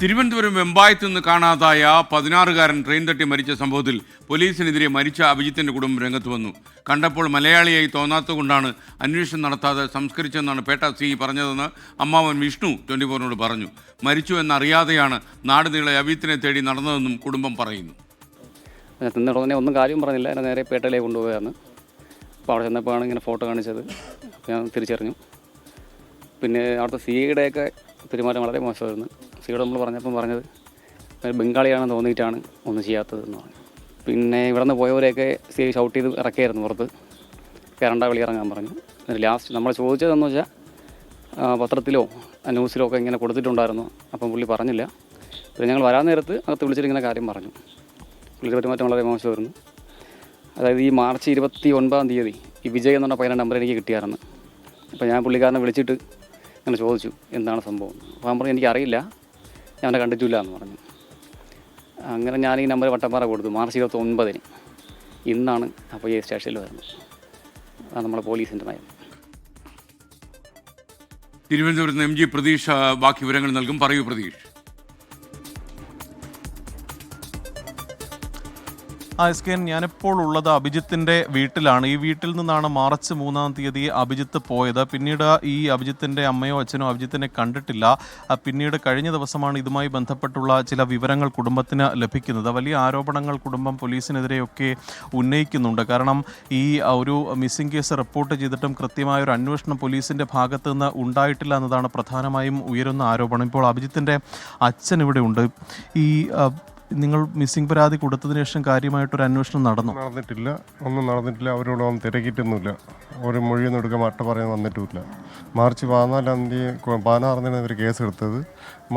തിരുവനന്തപുരം വെമ്പായത്ത് നിന്ന് കാണാതായ 16-കാരൻ ട്രെയിൻ തട്ടി മരിച്ച സംഭവത്തിൽ പോലീസിനെതിരെ മരിച്ച അഭിജിത്തിന്റെ കുടുംബം രംഗത്ത് വന്നു. കണ്ടപ്പോൾ മലയാളിയായി തോന്നാത്തതുകൊണ്ടാണ് അന്വേഷണം നടത്താതെ സംസ്കരിച്ചെന്നാണ് പേട്ട സി പറഞ്ഞതെന്ന് അമ്മാവൻ വിഷ്ണു 24നോട് പറഞ്ഞു. മരിച്ചു എന്നറിയാതെയാണ് നാട് നീളെ അഭിജിത്തിനെ തേടി നടന്നതെന്നും കുടുംബം പറയുന്നു. തിന്നുടനെ ഒന്നും കാര്യം പറഞ്ഞില്ല, എന്നെ നേരെ പേട്ടയിലേക്ക് കൊണ്ടുപോയാണ്. അപ്പോൾ അവിടെ ചെന്നപ്പോഴാണ് ഇങ്ങനെ ഫോട്ടോ കാണിച്ചത്. അപ്പോൾ ഞാൻ തിരിച്ചറിഞ്ഞു. പിന്നെ അവിടുത്തെ സിയുടെയൊക്കെ പെരുമാറ്റം വളരെ മോശമായിരുന്നു. സിയോട് നമ്മൾ പറഞ്ഞത് ബംഗാളിയാണെന്ന് തോന്നിയിട്ടാണ് ഒന്നും ചെയ്യാത്തതെന്ന് പറഞ്ഞു. പിന്നെ ഇവിടെ നിന്ന് പോയവരെയൊക്കെ സി ഷൗട്ട് ചെയ്ത് ഇറക്കിയായിരുന്നു പുറത്ത്, കയറണ്ട വെളി ഇറങ്ങാൻ പറഞ്ഞു. ലാസ്റ്റ് നമ്മൾ ചോദിച്ചതെന്ന് വെച്ചാൽ പത്രത്തിലോ ന്യൂസിലോ ഒക്കെ ഇങ്ങനെ കൊടുത്തിട്ടുണ്ടായിരുന്നു. അപ്പം പുള്ളി പറഞ്ഞില്ല. പിന്നെ ഞങ്ങൾ വരാൻ നേരത്ത് അകത്ത് വിളിച്ചിട്ട് ഇങ്ങനെ കാര്യം പറഞ്ഞു. പുള്ളിയുടെ പെരുമാറ്റം വളരെ മോശമായിരുന്നു. അതായത് ഈ മാർച്ച് 29 ഈ വിജയ് എന്ന് പറഞ്ഞ പയ്യൻ്റെ നമ്പർ എനിക്ക് കിട്ടിയായിരുന്നു. അപ്പോൾ ഞാൻ പുള്ളിക്കാരനെ വിളിച്ചിട്ട് അങ്ങനെ ചോദിച്ചു എന്താണ് സംഭവം. അപ്പോൾ ഞാൻ പറഞ്ഞു എനിക്കറിയില്ല, ഞാൻ അവനെ കണ്ടിട്ടില്ല എന്ന് പറഞ്ഞു. അങ്ങനെ ഞാൻ ഈ നമ്പർ വട്ടപ്പാറ കൊടുത്തു. മാർച്ച് 29 ഇന്നാണ് അപ്പോൾ ഈ സ്റ്റേഷനിൽ വരുന്നത്. അതാണ് നമ്മളെ പോലീസിൻ്റെ നയം. തിരുവനന്തപുരത്ത് MG പ്രതീഷ് ബാക്കി വിവരങ്ങൾ നൽകും. പറയൂ പ്രതീഷ്. SKN, ഞാനിപ്പോൾ ഉള്ളത് അഭിജിത്തിൻ്റെ വീട്ടിലാണ്. ഈ വീട്ടിൽ നിന്നാണ് മാർച്ച് 3 അഭിജിത്ത് പോയത്. പിന്നീട് ഈ അഭിജിത്തിൻ്റെ അമ്മയോ അച്ഛനോ അഭിജിത്തിനെ കണ്ടിട്ടില്ല. പിന്നീട് കഴിഞ്ഞ ദിവസമാണ് ഇതുമായി ബന്ധപ്പെട്ടുള്ള ചില വിവരങ്ങൾ കുടുംബത്തിന് ലഭിക്കുന്നത്. വലിയ ആരോപണങ്ങൾ കുടുംബം പോലീസിനെതിരെയൊക്കെ ഉന്നയിക്കുന്നുണ്ട്. കാരണം ഈ ഒരു മിസ്സിംഗ് കേസ് റിപ്പോർട്ട് ചെയ്തിട്ടും കൃത്യമായൊരു അന്വേഷണം പോലീസിൻ്റെ ഭാഗത്ത് നിന്ന് ഉണ്ടായിട്ടില്ല എന്നതാണ് പ്രധാനമായും ഉയരുന്ന ആരോപണം. ഇപ്പോൾ അഭിജിത്തിൻ്റെ അച്ഛൻ ഇവിടെ ഉണ്ട്. ഈ നിങ്ങൾ മിസ്സിംഗ് പരാതി കൊടുത്തതിന് ശേഷം കാര്യമായിട്ടൊരു അന്വേഷണം നടന്നിട്ടില്ല, ഒന്നും നടന്നിട്ടില്ല. അവരോട് ഒന്നും തിരക്കിയിട്ടൊന്നുമില്ല. ഒരു മൊഴിയൊന്നും എടുക്കാൻ മട്ട പറയാൻ വന്നിട്ടുമില്ല. മാർച്ച് 16 അവർ കേസ് എടുത്തത്.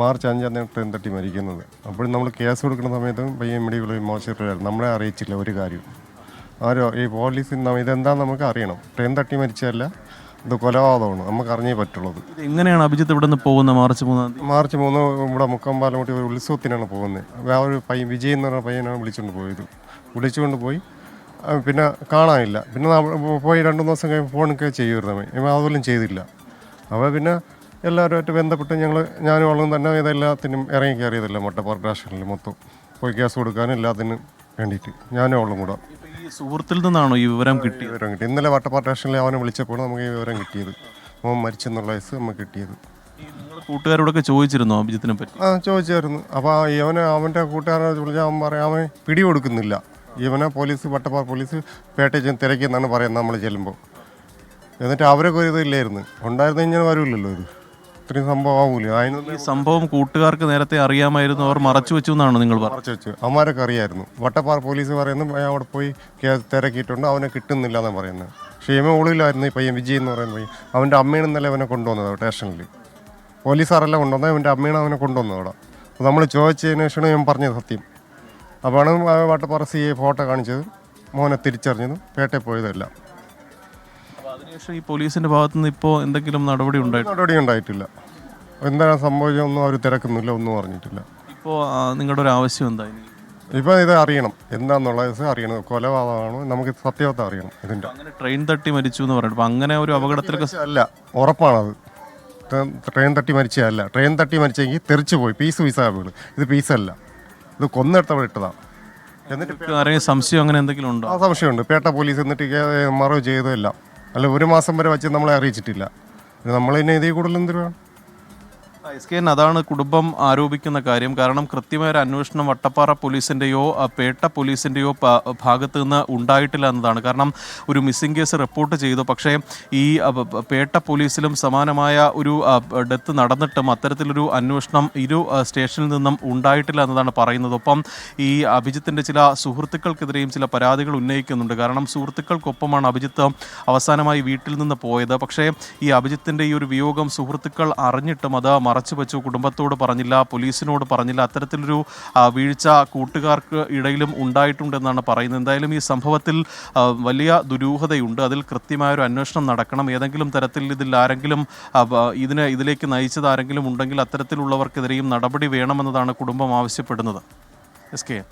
മാർച്ച് 5 ട്രെയിൻ തട്ടി മരിക്കുന്നത്. അപ്പോൾ നമ്മൾ കേസ് കൊടുക്കുന്ന സമയത്തും പയ്യൻ മെഡിക്കൽ മോശമായിരുന്നു. നമ്മളെ അറിയിച്ചില്ല ഒരു കാര്യം. ആരോ ഈ പോലീസ് ഇതെന്താണെന്ന് നമുക്ക് അറിയണം. ട്രെയിൻ തട്ടി മരിച്ചതല്ല, ഇത് കൊലപാതകമാണ്. നമുക്ക് അറിഞ്ഞേ പറ്റുള്ളത്. എങ്ങനെയാണ് അഭിജിത്ത് ഇവിടെ നിന്ന് പോകുന്നത്? മാർച്ച് 3 ഇവിടെ മുക്കമ്പാലം കൂട്ടി ഒരു ഉത്സവത്തിനാണ് പോകുന്നത്. ആ ഒരു പയ്യൻ വിജയ് എന്ന് പറഞ്ഞ പയ്യനാണ് വിളിച്ചുകൊണ്ട് പോയി. പിന്നെ കാണാനില്ല. പിന്നെ പോയി 2 ദിവസം കഴിഞ്ഞ് ഫോണൊക്കെ ചെയ്യുമായിരുന്നു. അതുപോലും ചെയ്തില്ല. അപ്പോൾ പിന്നെ എല്ലാവരുമായിട്ട് ബന്ധപ്പെട്ട് ഞാനും അവളും തന്നെ ഇതെല്ലാത്തിനും ഇറങ്ങി കയറിയതല്ല. വട്ടപ്പാറ സ്റ്റേഷനിൽ മൊത്തം പോയി കേസ് കൊടുക്കാനും എല്ലാത്തിനും വേണ്ടിയിട്ട് ഞാനും അവളും കൂടെ. സുഹൃത്തിൽ നിന്നാണോ ഈ വിവരം കിട്ടിയത്? ഇന്നലെ വട്ടപ്പാറ സ്റ്റേഷനിൽ അവനെ വിളിച്ചപ്പോൾ നമുക്ക് ഈ വിവരം കിട്ടിയത്. മോൻ മരിച്ചെന്നുള്ള കേസ് നമുക്ക് കിട്ടിയത്. കൂട്ടുകാരോടൊക്കെ ചോദിച്ചിരുന്നോ അഭിജിത്തിനെ പറ്റി? ചോദിച്ചായിരുന്നു. അപ്പോൾ അവൻ്റെ കൂട്ടുകാരനെ വിളിച്ചാൽ അവൻ പറയാം അവൻ പിടികൊടുക്കുന്നില്ല. ഇവനെ വട്ടപ്പാറ പോലീസ് പേട്ടയിൽ തിരക്കിയെന്നാണ് പറയുന്നത് നമ്മൾ ചെല്ലുമ്പോൾ. എന്നിട്ട് അവരൊക്കെ ഒരു ഇതില്ലായിരുന്നു. ഉണ്ടായിരുന്നു കഴിഞ്ഞാൽ വരില്ലല്ലോ ഇത്. ഇത്രയും സംഭവം ആവൂല. ഈ സംഭവം കൂട്ടുകാർക്ക് നേരത്തെ അറിയാമായിരുന്നു, അവർ മറച്ചു വെച്ചു എന്നാണ് നിങ്ങൾ മറച്ചു വെച്ചു. അവന്മാരൊക്കെ അറിയായിരുന്നു. വട്ടപ്പാറ പോലീസ് പറയുന്നു അവിടെ പോയി തിരക്കിയിട്ടുണ്ട്, അവനെ കിട്ടുന്നില്ല എന്നാണ് പറയുന്നത്. പക്ഷേ ഇവൻ ഉള്ളിലായിരുന്നു. ഈ പയ്യൻ വിജയ് എന്ന് പറയുന്ന പയ്യൻ. അവൻ്റെ അമ്മയാണ് ഇന്നലെ അവനെ കൊണ്ടുവന്നത് സ്റ്റേഷനിൽ. പോലീസുകാരെല്ലാം കൊണ്ടുവന്നത് അവൻ്റെ അമ്മയാണ് അവനെ കൊണ്ടുവന്നത് അവിടെ. അപ്പോൾ നമ്മൾ ചോദിച്ചതിന് ശേഷമാണ് ഞാൻ പറഞ്ഞത് സത്യം. അപ്പോഴാണ് വട്ടപ്പാറ CI ഫോട്ടോ കാണിച്ചത്, മോനെ തിരിച്ചറിഞ്ഞതും പേട്ടയിൽ പോയതെല്ലാം. അതിനുശേഷം ഈ പോലീസിൻ്റെ ഭാഗത്തു നിന്ന് ഇപ്പോൾ എന്തെങ്കിലും നടപടി ഉണ്ടായിട്ടില്ല. എന്താണ് സംഭവിച്ചതൊന്നും അവർ തിരക്കുന്നില്ല, ഒന്നും പറഞ്ഞിട്ടില്ല. ഇപ്പോൾ നിങ്ങളുടെ ഒരു ആവശ്യം എന്താ? ഇപ്പോൾ ഇത് അറിയണം, എന്താണെന്നുള്ളത് അറിയണം. കൊലപാതകമാണോ നമുക്ക് സത്യവത്ത അറിയണം. ഇതിൻ്റെ ട്രെയിൻ തട്ടി മരിച്ചു എന്ന് പറയുന്നത് അങ്ങനെ ഒരു അപകടത്തിലൊക്കെ അല്ല, ഉറപ്പാണത്. ട്രെയിൻ തട്ടി മരിച്ചതല്ല. ട്രെയിൻ തട്ടി മരിച്ചെങ്കിൽ തെറിച്ചു പോയി പീസാ വീട്. ഇത് പീസല്ല, ഇത് കൊന്നെടുത്തവിടെ ഇട്ടതാണ്. എന്നിട്ട് സംശയം അങ്ങനെ എന്തെങ്കിലും ഉണ്ടോ? ആ സംശയമുണ്ട്. പേട്ട പോലീസ് എന്നിട്ട് മറവ് ചെയ്തതല്ല. അല്ല, 1 മാസം വരെ വെച്ച് നമ്മളെ അറിയിച്ചിട്ടില്ല. നമ്മളതിനെ ഇതിൽ കൂടുതൽ എന്തിനാണ്? SKN, അതാണ് കുടുംബം ആരോപിക്കുന്ന കാര്യം. കാരണം കൃത്യമായൊരു അന്വേഷണം വട്ടപ്പാറ പോലീസിൻ്റെയോ പേട്ട പോലീസിൻ്റെയോ ഭാഗത്തു നിന്ന് ഉണ്ടായിട്ടില്ല എന്നതാണ്. കാരണം ഒരു മിസ്സിംഗ് കേസ് റിപ്പോർട്ട് ചെയ്തു, പക്ഷേ ഈ പേട്ട പോലീസിലും സമാനമായ ഒരു ഡെത്ത് നടന്നിട്ടും അത്തരത്തിലൊരു അന്വേഷണം സ്റ്റേഷനിൽ നിന്നും ഉണ്ടായിട്ടില്ല എന്നതാണ് പറയുന്നത്. ഒപ്പം ഈ അഭിജിത്തിൻ്റെ ചില സുഹൃത്തുക്കൾക്കെതിരെയും ചില പരാതികൾ ഉന്നയിക്കുന്നുണ്ട്. കാരണം സുഹൃത്തുക്കൾക്കൊപ്പമാണ് അഭിജിത്ത് അവസാനമായി വീട്ടിൽ നിന്ന് പോയത്. പക്ഷേ ഈ അഭിജിത്തിൻ്റെ ഈ ഒരു വിയോഗം സുഹൃത്തുക്കൾ അറിഞ്ഞിട്ടും അത് മറച്ചു വെച്ചു. കുടുംബത്തോട് പറഞ്ഞില്ല, പോലീസിനോട് പറഞ്ഞില്ല. അത്തരത്തിലൊരു വീഴ്ച കൂട്ടുകാർക്ക് ഇടയിലും ഉണ്ടായിട്ടുണ്ടെന്നാണ് പറയുന്നത്. എന്തായാലും ഈ സംഭവത്തിൽ വലിയ ദുരൂഹതയുണ്ട്. അതിൽ കൃത്യമായൊരു അന്വേഷണം നടക്കണം. ഏതെങ്കിലും തരത്തിൽ ഇതിലേക്ക് നയിച്ചത് ആരെങ്കിലും ഉണ്ടെങ്കിൽ അത്തരത്തിലുള്ളവർക്കെതിരെയും നടപടി വേണമെന്നതാണ് കുടുംബം ആവശ്യപ്പെടുന്നത്. SKN.